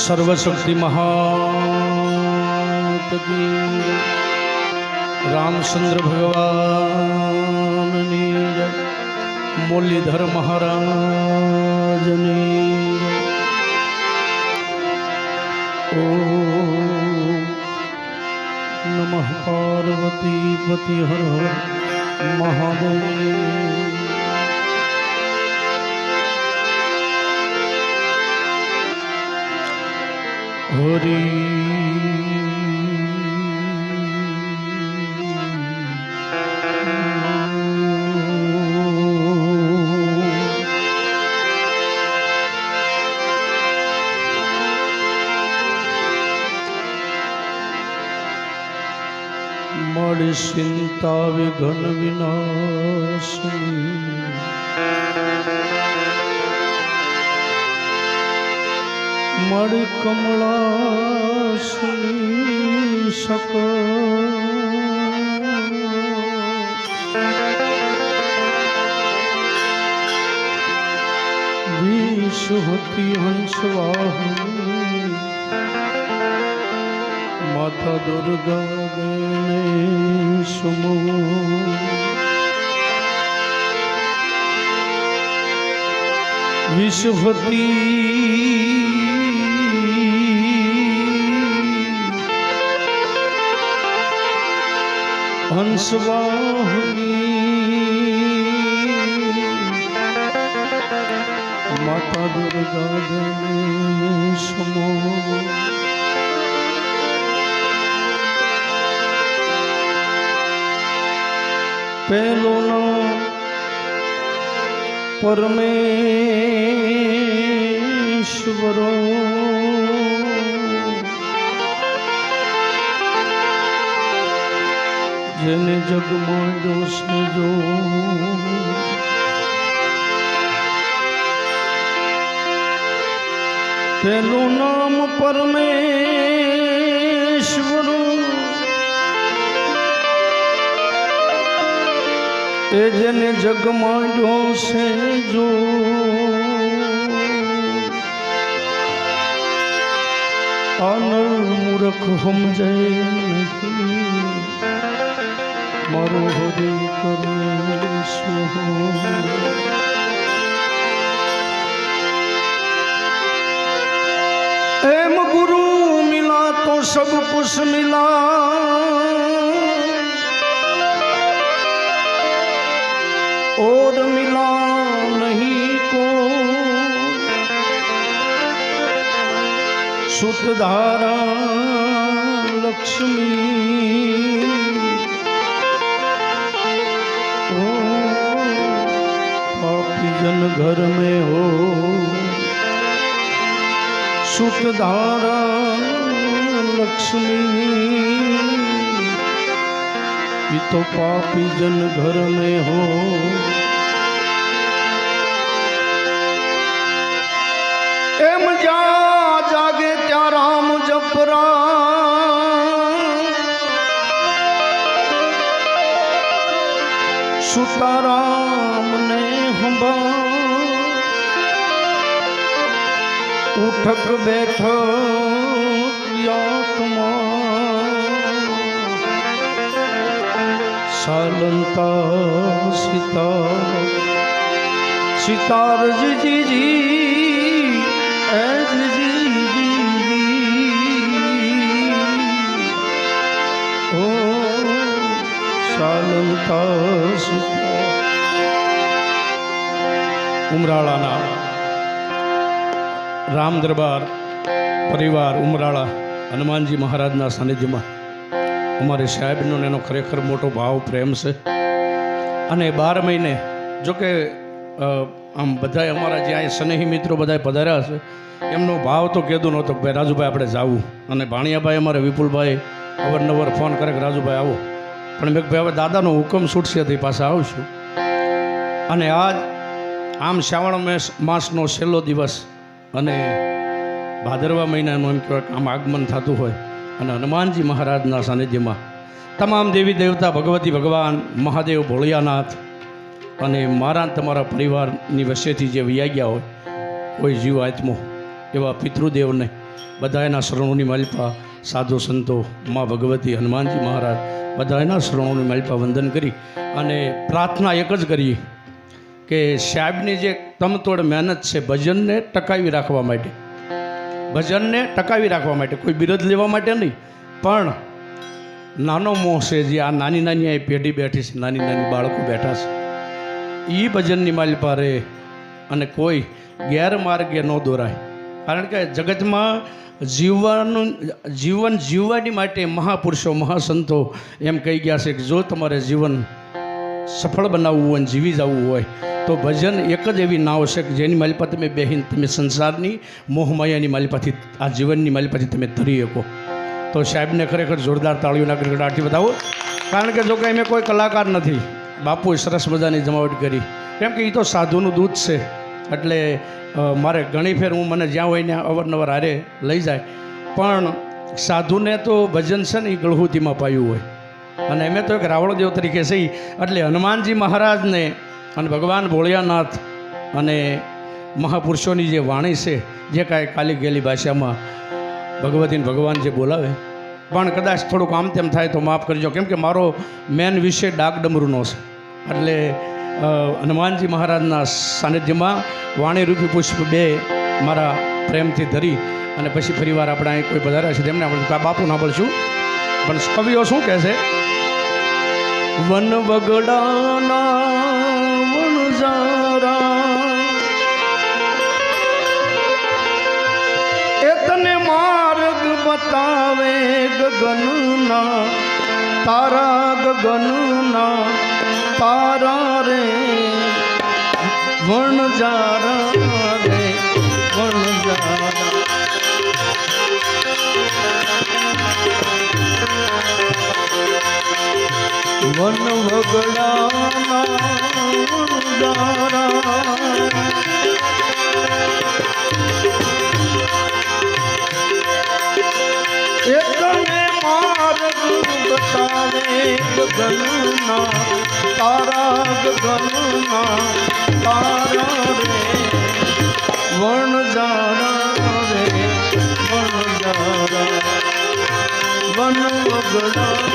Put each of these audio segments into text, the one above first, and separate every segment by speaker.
Speaker 1: सर्वशक्ति महात की रामचंद्र भगवान जय, मुरलीधर महाराज ओम नमः पार्वती पति हर हर महादेव। हरि मणि चिंता विघन विनाशिनी मणि कमला सक विषुवती हंसवाहिनी माता दुर्गा गणेशमो विषुवती हंसवाहिनी माता दुर्गा गणेशमो पहलो नाम परमेश्वरो जेने जग मांडो सजो पहलो नाम परमेश्वरो ए जेने जग मांडो सजो आनर मूर्ख हम जय नहीं मारो हरि करे सो एम गुरु मिला तो सब कुछ मिला और मिला नहीं को सुतधारा लक्ष्मी जन घर में हो सुतधारा लक्ष्मी ये तो पापी जन घर में हो एम जा जागे त्या राम जपरा सुताराम ने हंबा उठक बैठक आत्मा सालंता सितार सितार जी जी जी जी जी जी ओ सालंता सितार उमराळाना राम दरबार परिवार उमराळा हनुमानजी महाराजना सानिध्य में अमरे साहेबनो एनो खरेखर मोटो भाव प्रेम से अने 12 महीने जो कि आम बधाय अमरा जे स्नेही मित्रों बधाय पधार्या हशे एमनो भाव तो कीधुं नहोतो भाई राजूभाई आपणे जावुं अने भाणियाभाई अमरे विपुलभाई अवरनवर फोन करे कि राजूभाई आवो पण मैं भाई हवे दादानो हुकम छूटशे तो पाछा आवशुं अने आज आम श्रावण मासनो छेल्लो दिवस अने भादरवा महीनानुं एम कहेवाय आम आगमन थतुं होय अने हनुमानजी महाराजना सानिध्यमां तमाम देवी देवता भगवती भगवान महादेव भोळियानाथ અને મારા તમારા પરિવારની વચ્ચેથી જે વૈયા ગયા હોય કોઈ જીવ આત્મો એવા પિતૃદેવને બધા એના શરણોની માલિપા સાધુ સંતો મા ભગવતી હનુમાનજી મહારાજ બધા એના શરણોની માલિપા વંદન કરી અને પ્રાર્થના એક જ કરી કે સાહેબની જે તમતોડ મહેનત છે ભજનને ટકાવી રાખવા માટે, ભજનને ટકાવી રાખવા માટે, કોઈ બિરદ લેવા માટે નહીં, પણ નાનો મોહ છે જે આ નાની નાની આ પેઢી બેઠી છે, નાની નાની બાળકો બેઠા છે, એ ભજનની માલિપા રહે અને કોઈ ગેરમાર્ગે ન દોરાય. કારણ કે જગતમાં જીવન જીવવાની માટે મહાપુરુષો મહાસંતો એમ કહી ગયા છે કે જો તમારે જીવન સફળ બનાવવું હોય, જીવી જવું હોય તો ભજન એક જ એવી નાવ છે કે જેની માલિપા તમે બેહીને તમે સંસારની મોહમાયાની માલિપાથી આ જીવનની માલિપાથી તમે તરી શકો. તો સાહેબને ખરેખર જોરદાર તાળીઓના ગડગડાટથી બતાવો. કારણ કે જો કે અમે કોઈ કલાકાર નથી, બાપુએ સરસ મજાની જમાવટ કરી, કેમ કે એ તો સાધુનું દૂધ છે. એટલે મારે ઘણી ફેર હું મને જ્યાં હોય ને અવારનવાર હારે લઈ જાય, પણ સાધુને તો ભજન છે ને એ ગળહુતીમાં પાયું હોય. અને અમે તો એક રાવળદેવ તરીકે છે, એટલે હનુમાનજી મહારાજને અને ભગવાન ભોળિયાનાથ અને મહાપુરુષોની જે વાણી છે, જે કાંઈ કાલી ગયેલી ભાષામાં ભગવતીને ભગવાન જે બોલાવે, પણ કદાચ થોડુંક આમ તેમ થાય તો માફ કરજો, કેમ કે મારો મેન વિષય ડાક ડમરૂનો છે. એટલે હનુમાનજી મહારાજના સાનિધ્યમાં વાણીરૂપી પુષ્પ 2 મારા પ્રેમથી ધરી અને પછી ફરીવાર આપણે અહીં કોઈ પધાર્યા છે તેમને આપણે બાપુ સાંભળશું. પણ કવિઓ શું કહે છે? વન વગડાના વણઝારા એ તને માર્ગ બતાવે ગગનના તારા, ગગનના તારા રે વણઝારા રે વણઝારા. વન વગડાના વણઝારા એ તને માર્ગ બતાવે ગગનના તારા, ગગનના તારા રે વણઝારા રે વણઝારા. વન વગડાના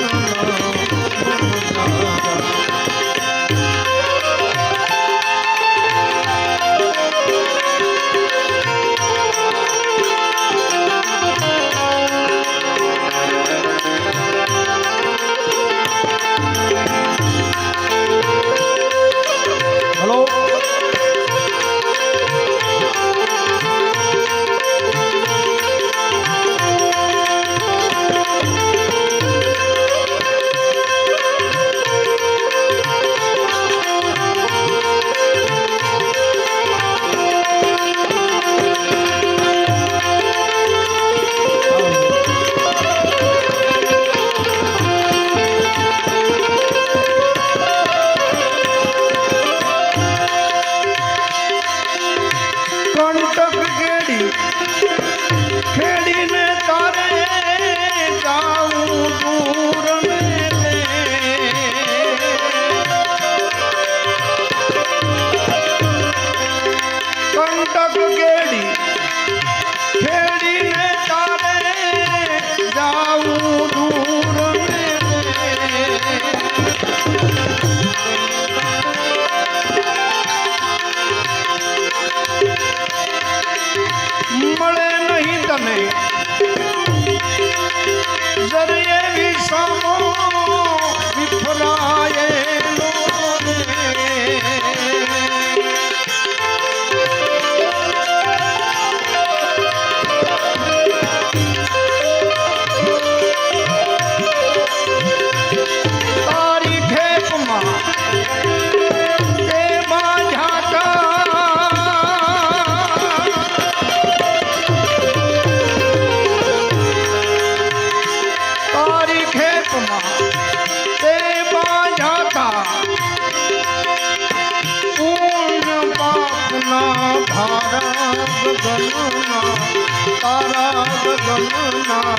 Speaker 1: તારા ગગનના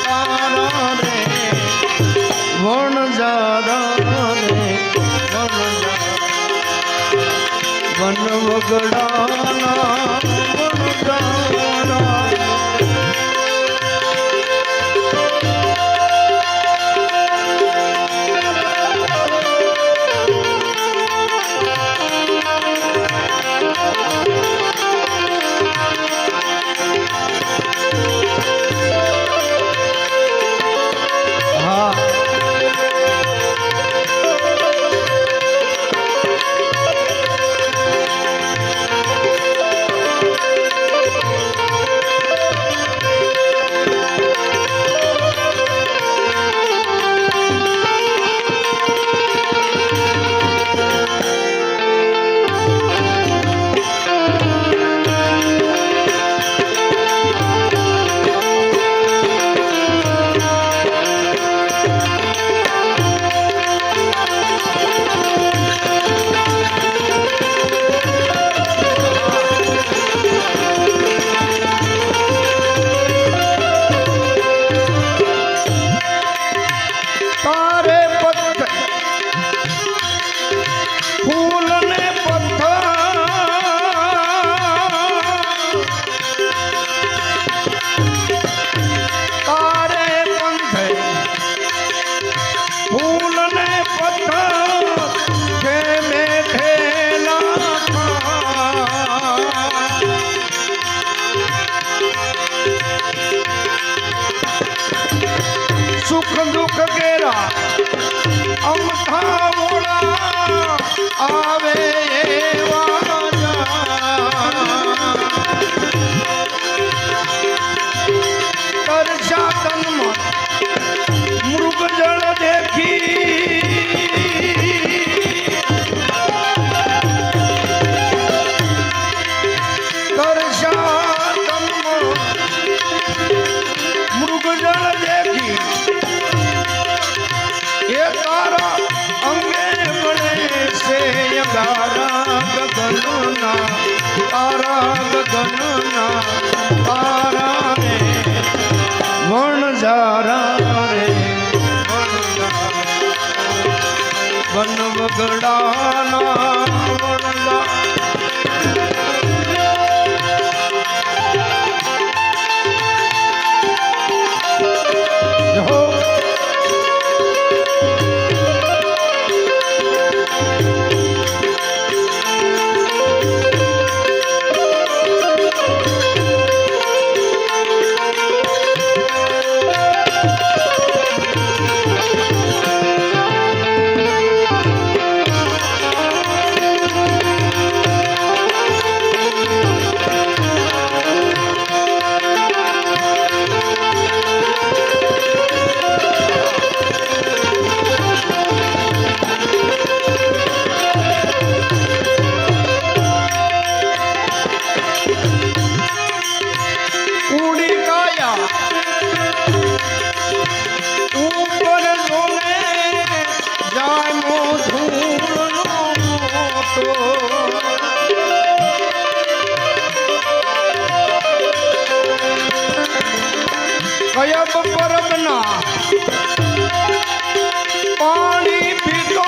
Speaker 1: તારા રે વણઝારા રે વન વગડાના વણઝારા સુખ દુઃખ કેરા અમથા મોડા આવે એવા તરસા તનમાં મૃગ જળ દેખી તારા ગગનના તારા રે વણઝારા રે વન વગડાના વણઝારા પાણી પીતો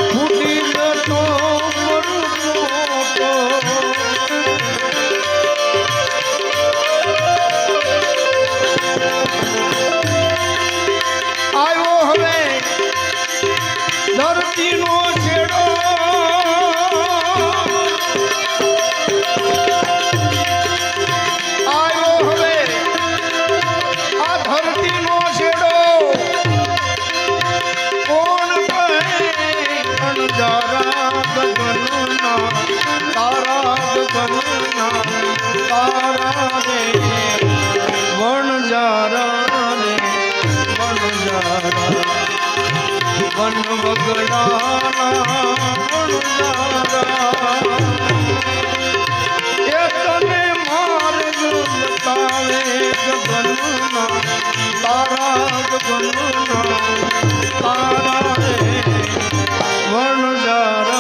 Speaker 1: ફૂટી જતો આવ્યો હવે ધરતીનો છેડો તારા રે વણઝારા રે વણઝારા વન વગડાના વણઝારા એ તને માર્ગ બતાવે ગગનના તારા ગગનના તારા રે વણઝારા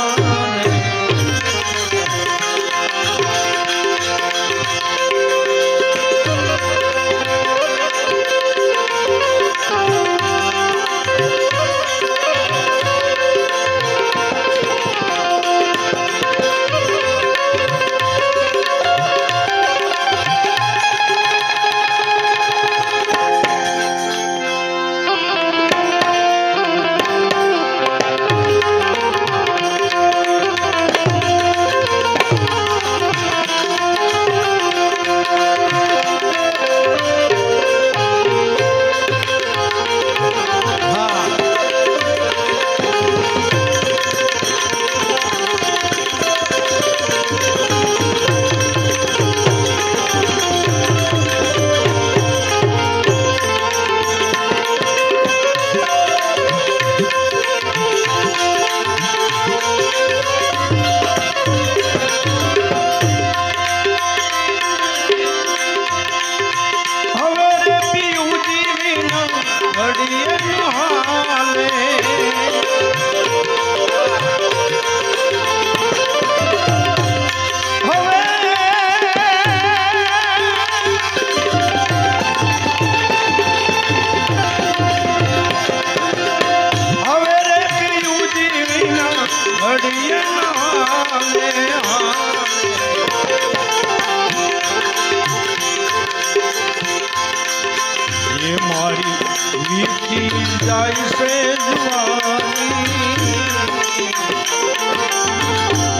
Speaker 1: જાય છે જુવાની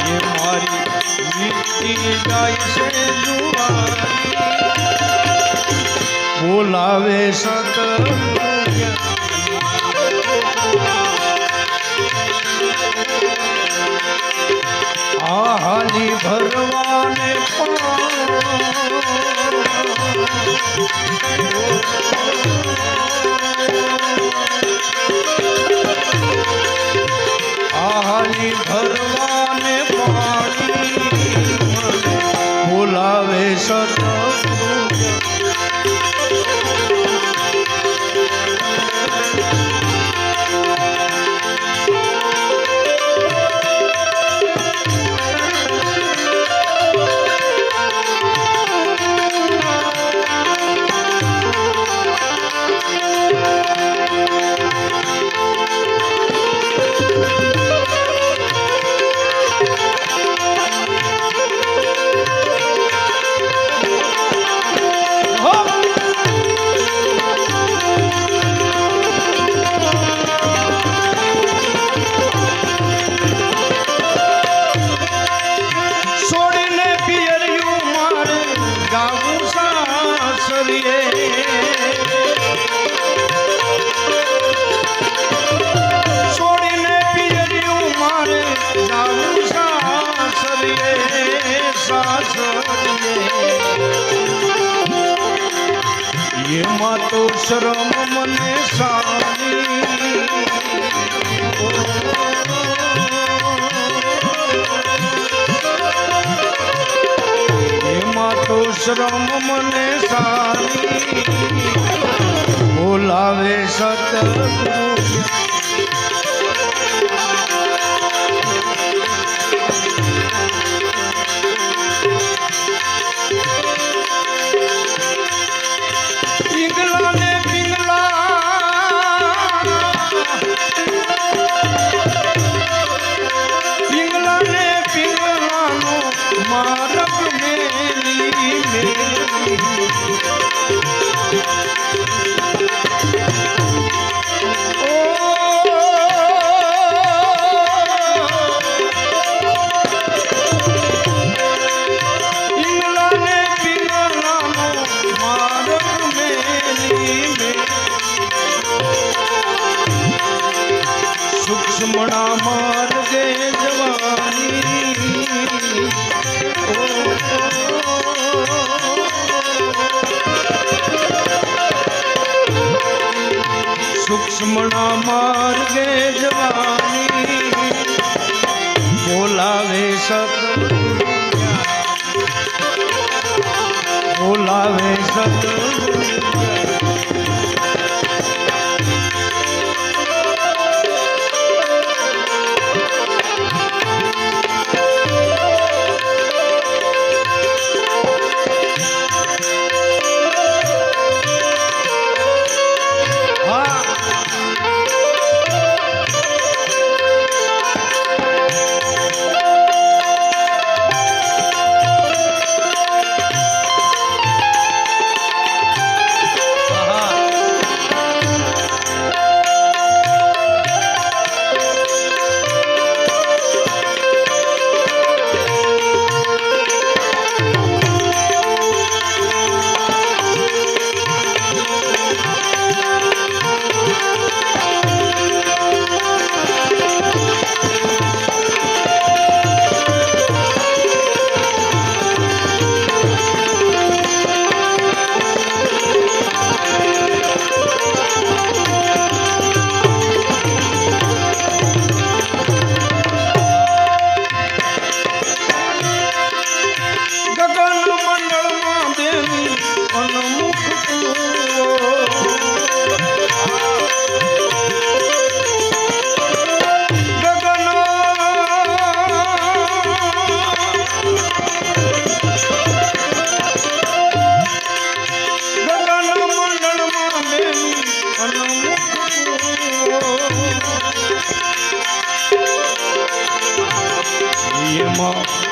Speaker 1: એ મારી વીતી જાય છે જુવાની બોલાવે સતગુરુ આહાલી ભરવાને આહાલી ભરવાને પાણી બોલાવે સતગુરુ એમાં તો શરમ મને સાની એમાં તો શરમ મને સાની બોલાવે સતગુરુ સૂક્ષ્મણા માર્ગે જવાની સૂક્ષ્મણા માર્ગે જવાની બોલાવે સતગુરુ બોલાવે સતગુરુ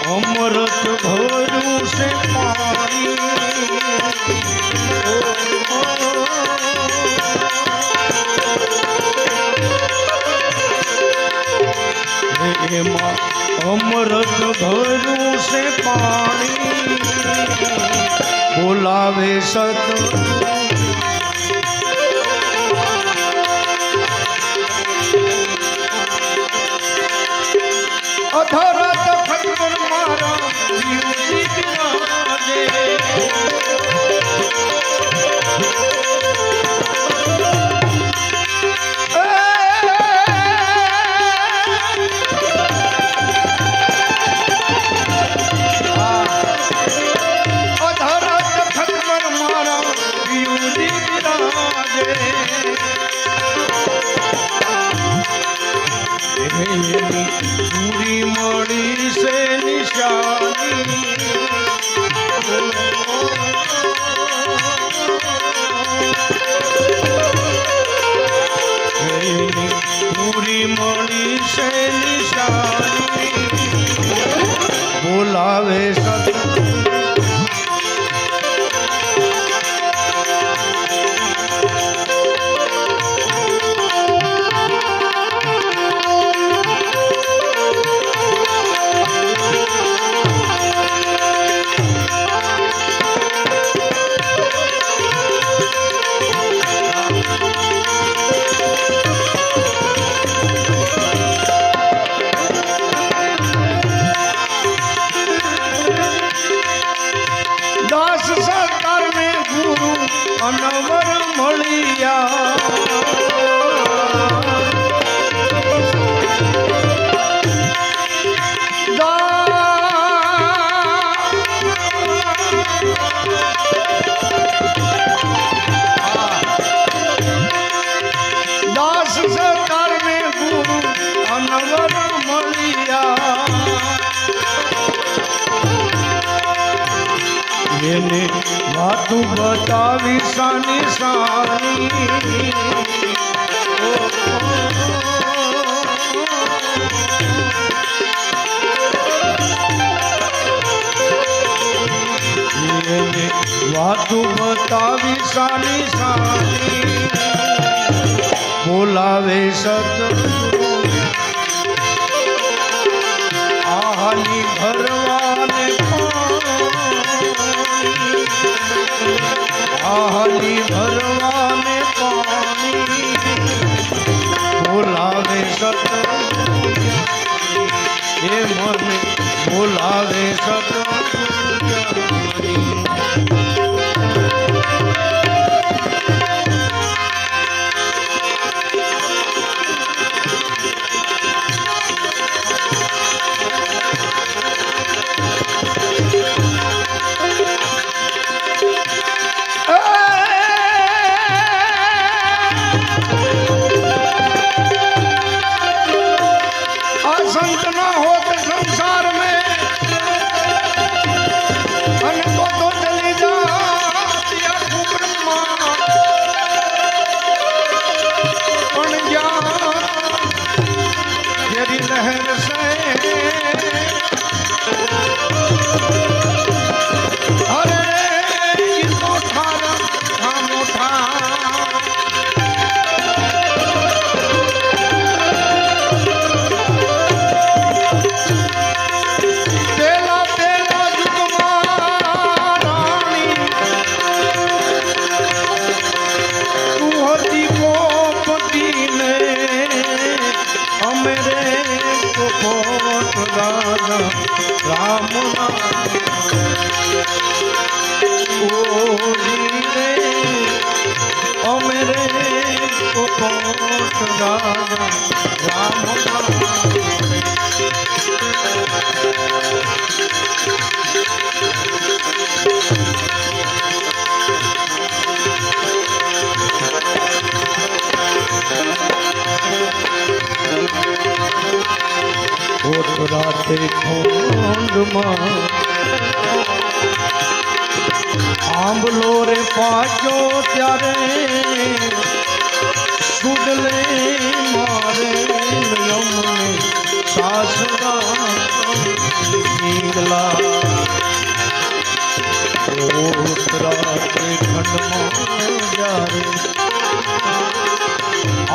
Speaker 1: અમૃત ભરું છે પાણી એમાં અમૃત ભરું છે પાણી બોલાવે સત અધરત ખબર મારા જીવજી બિરાજે પૂરી મળી છે નિશાની પૂરી મળી છે નિશાની બોલાવે સત અનવર મળ્યા દાસ સરકાર ને ગુરુ અનવર મળ્યા એને વાતું બતાવી સાની સાની એને વાતું બતાવી સાની સાની બોલાવે સતગુરુ આહાની ભરવાને આહાની ભરવાને પાણી બોલાવે સતગુરુ એ મને બોલાવે સતગુરુ संत ना होत संसार में अन तो चली जा ब्रह्मा पण जा तेरी लहर से अरे मोठा मोठा राम मेरे राते खोंडમાં આંબલો રે પાછો ત્યારે સુડલે મારે અમને સાસરા નીકળા રાતે ખંડમાં જ્યારે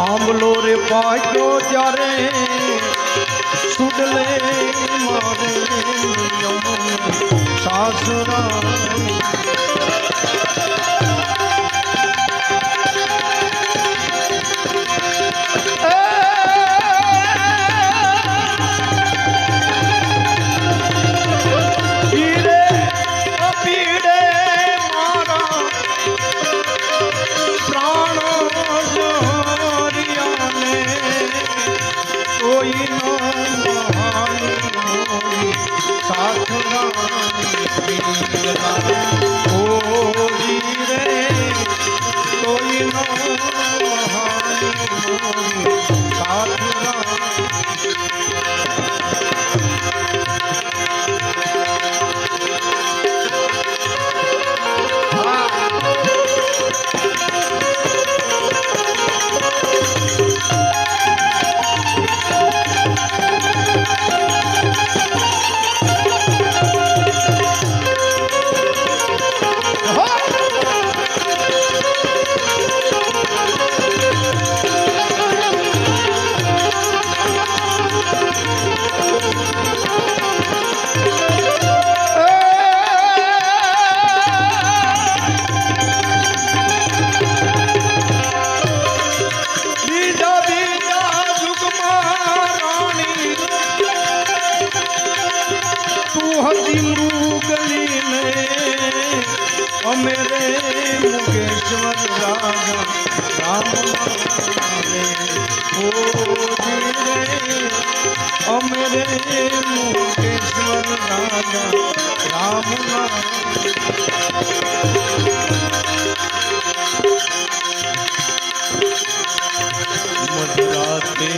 Speaker 1: આંબલો રે પાછો ત્યારે સુડલે મારે સાસરા मेरे मुकेश्वर राजा राम रे ओ मेरे मुकेश्वर राजा राम मधुराते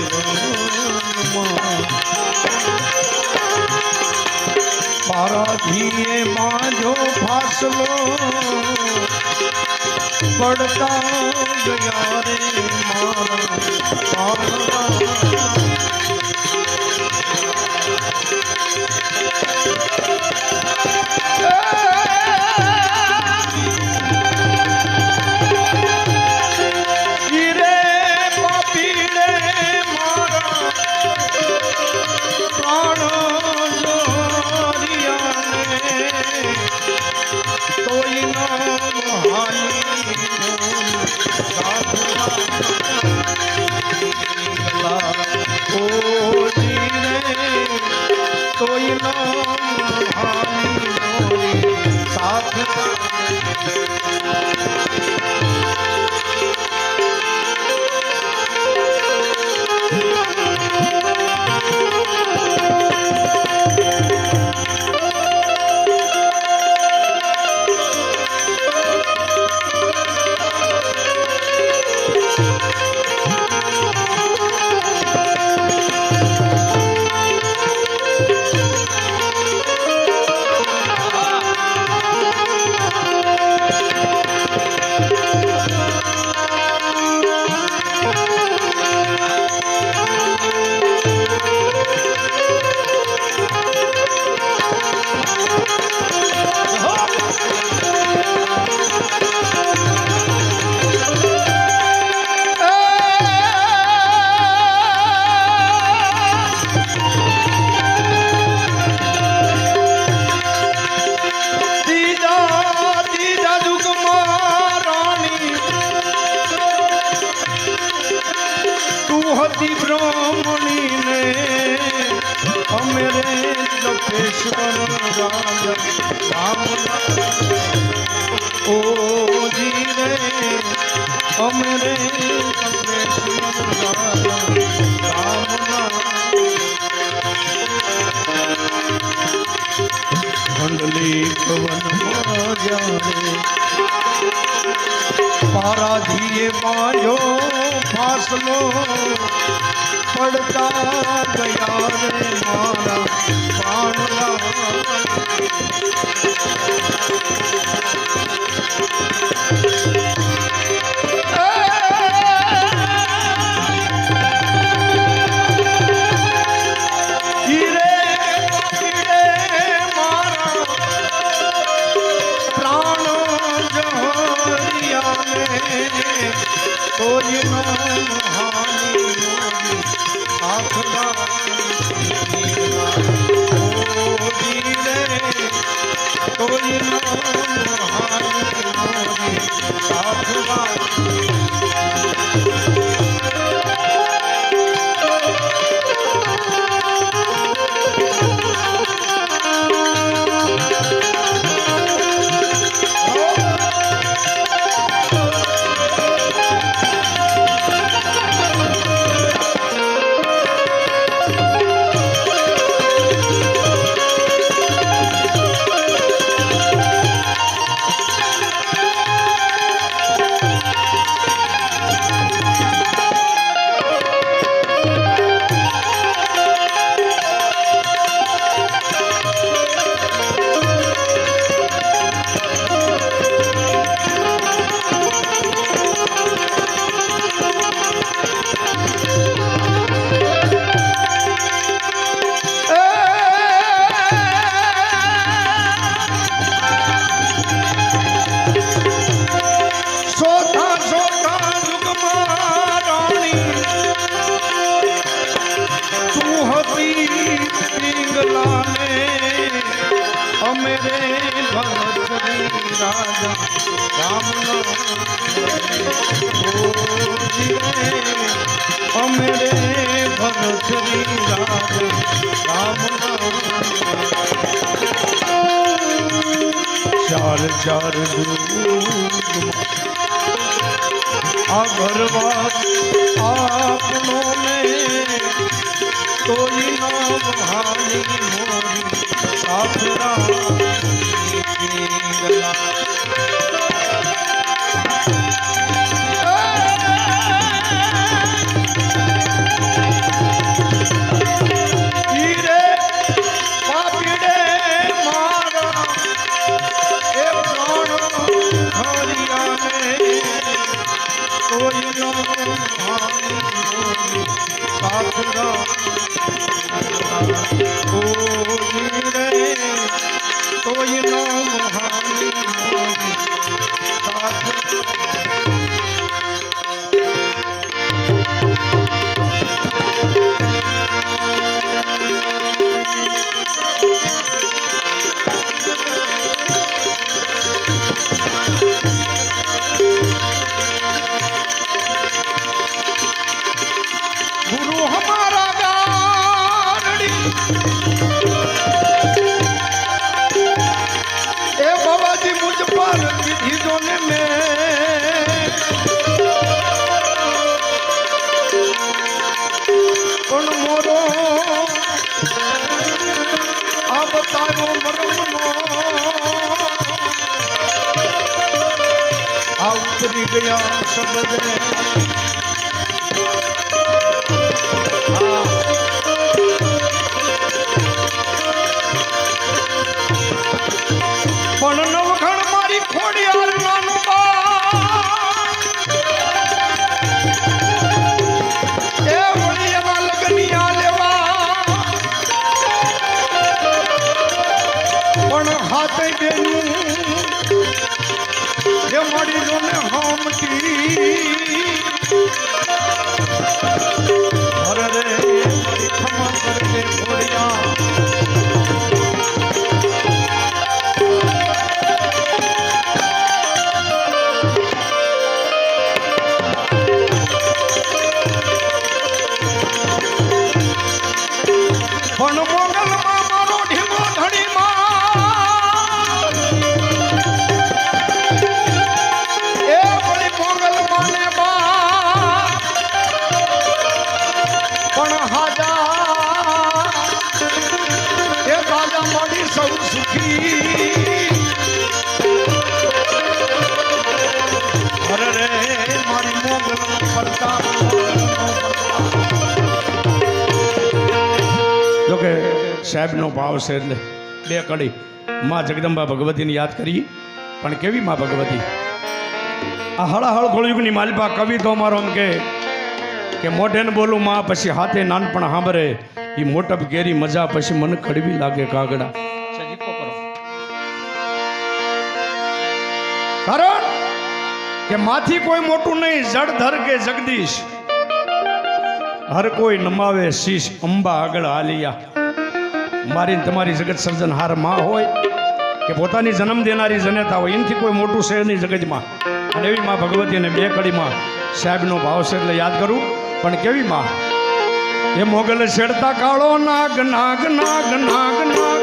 Speaker 1: पाराधीए मांझो फासलो पड़ता गया रे मारा ब्राह्मणी ने मेरे जपेश्वर राजा राम ओ जी रे मेरे जपेश्वर राजा राम मंडली पवन जाने पाराधीए बाजो फासलो पड़ता गया रे मारा पाणला कोई नाम हानि आखदा ओ जीरे कोई नाम हानि आखदा અમેરે ભરતરી રાજ રામ ચાર ચાર આ ઘરવાસ આપનો ને તોય નામ હાની મોરી સાસરા ઉતરી ગયા શબ્દ પણ નવઘણ મારી ખોડિયાર નાનું એ વળિયાના લગનિયા લેવા પણ હાથે બેનું જે મારી જોને હામટી અરે રે ખમા કરજે ઘોડિયા પણ મોગલમાં મારો ઢીમો ધણીમાં એ વળી મોગલ માને બા પણ હાજા એ રાજા મળી સૌ સુખી અરે રે મારી મોગલ ફરતા જોકે સાહેબનો ભાવ છે એટલે બે કડી માં જગદંબા ભગવતીને યાદ કરી પણ કેવી માં ભગવતી આ હળાહળ ગોળયુગની માલિપા કવિ તો અમારો એમ કે મોઢે ને બોલું માં પછી હાથે નાનપણ સાંભળે એ મોટપ કેરી મજા પછી મને કડવી લાગે કાગડા કારણ કે માથી કોઈ મોટું નહીં જડ ધર કે જગદીશ હર કોઈ નમાવે શીશ અંબા આગળ હાલિયા મારી તમારી જગત સર્જન હાર માં હોય કે પોતાની જન્મ દેનારી જનેતા હોય એનાથી કોઈ મોટું છે નહીં જગતમાં અને એવી માં ભગવતી અને બે કડીમાં સાહેબનો ભાવ છે એટલે યાદ કરું પણ કેવી માં એ મોગલ છેડતા કાળો નાગ નાગ નાગ નાગ નાગ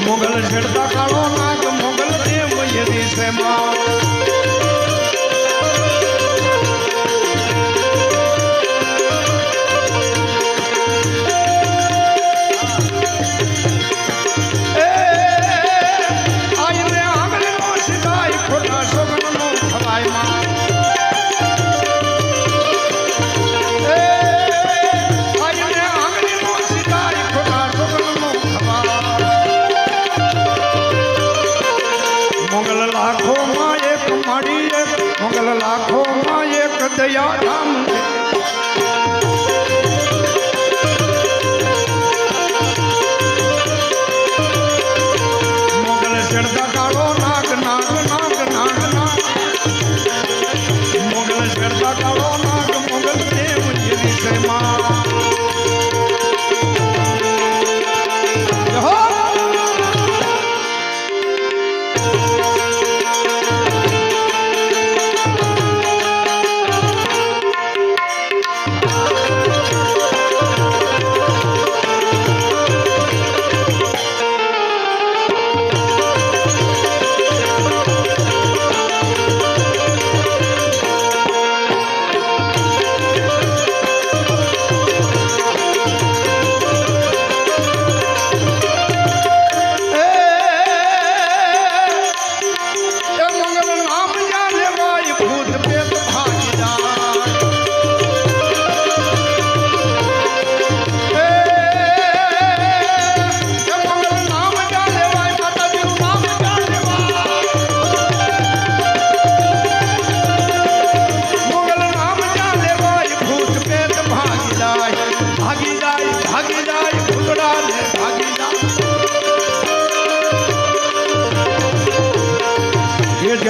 Speaker 1: મોગલ છેડતા કાળો નાગ મોગલ દેવ યદી છે માં મોગલ લાખો માં એક દયા રામ મોગલ શેડતા કાળો નાગ નાગ નાગ નાગ નાગ મોગલ શેડતા કાળો નાગ મોગલ દેવ જેવી છે માં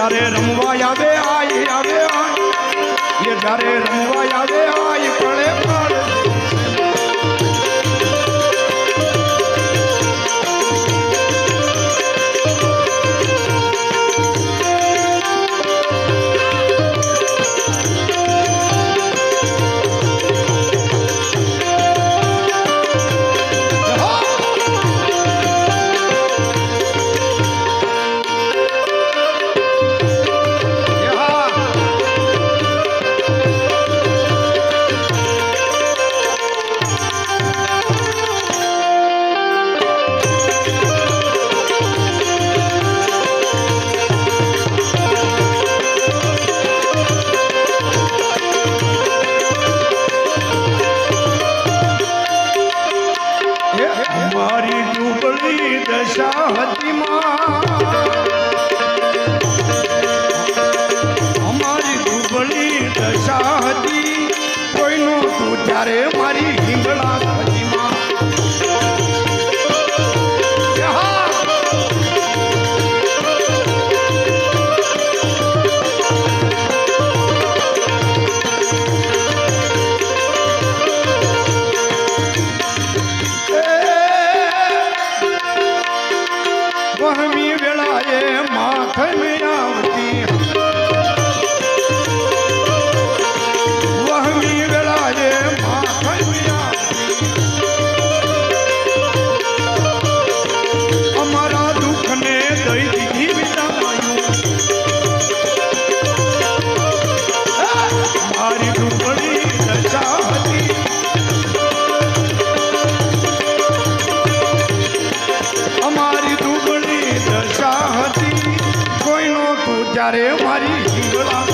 Speaker 1: જ્યારે રમવા આવે આવે એ જ્યારે રમવા આવે પડે પાડ અમારી ડૂબળી દશા હતી અમારી ડૂબળી દશા હતી કોઈનો તું ત્યારે મારી હિંગળા હતી વહમી વેળાએ માથે આવતી વહમી વેળાએ માથે આવતી અમારા દુઃખને દઈ દીધી વિદાયું મારી ડુંગળી દશા હતી અમારી ડુંગળી દશા હતી કોઈનો તું ત્યારે મારી હિંગળા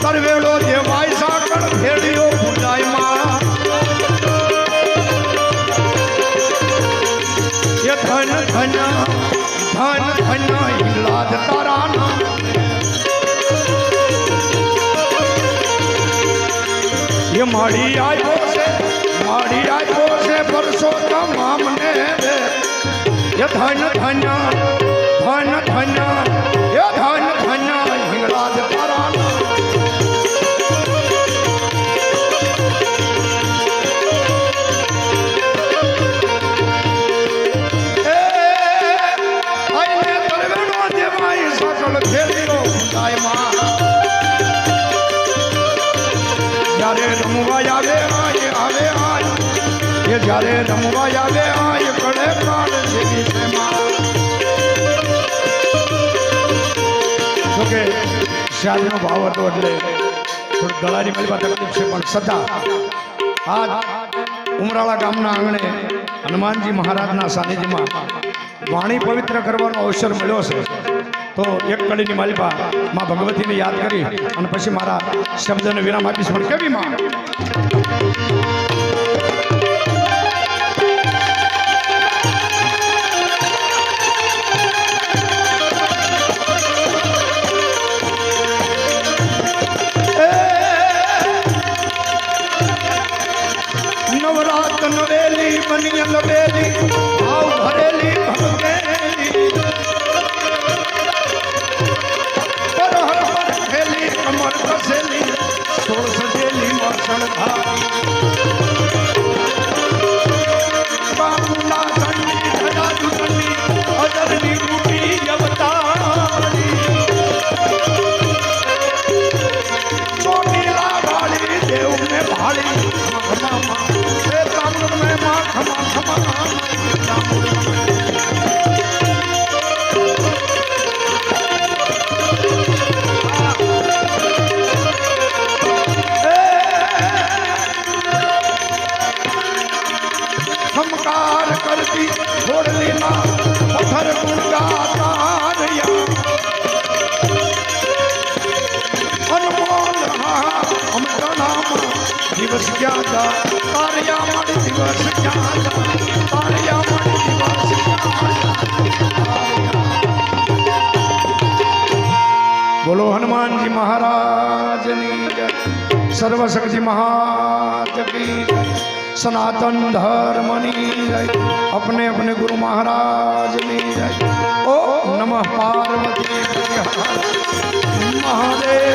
Speaker 1: કરવેડો દેવાય સાકળ ભેડિયો ભૂલાયમાં એ ધન ધન હિંગળાજ તારા નામ એ માડી આવ્યો છે પરસોત્તમ આમને એ ધન ધન હિંગળાજ તારા નામ જ્યારે રમવા આવે એ જ્યારે રમવા આવે પડે કાળ જેવી છે જોકે શાળનો ભાવ હતો એટલે થોડી ગળાની મળી તકલીફ છે પણ છતાં આજ ઉમરાળા ગામના આંગણે હનુમાનજી મહારાજના સાનિધ્યમાં વાણી પવિત્ર કરવાનો અવસર મળ્યો છે તો એક કડીની માલિપા માં ભગવતીને યાદ કરી અને પછી મારા શબ્દને વિરામ આપીશ પણ કેવી માં નવરાત નવેલી બની લવેલી ભાવ ભરેલી ભગવેલી પર હર હર ખેલી કમર કસેલી સોળ સજેલી મસણ ધારી બાબુલા ચંડી ધડા દુસંડી અદરની રૂપી અવતારી ચોટીલા વાળી દેવને ભાળી ક્યાં જા તારિયા મણ દિવસ ક્યાં જા તારિયા મણ દિવસ ક્યાં જા। બોલો હનુમાનજી મહારાજની જય। સર્વશક્તિ महाराज की जय। सनातन धर्मनी जय। अपने अपने गुरु महाराज ने जय। ओ नमः पार्वती महादेव।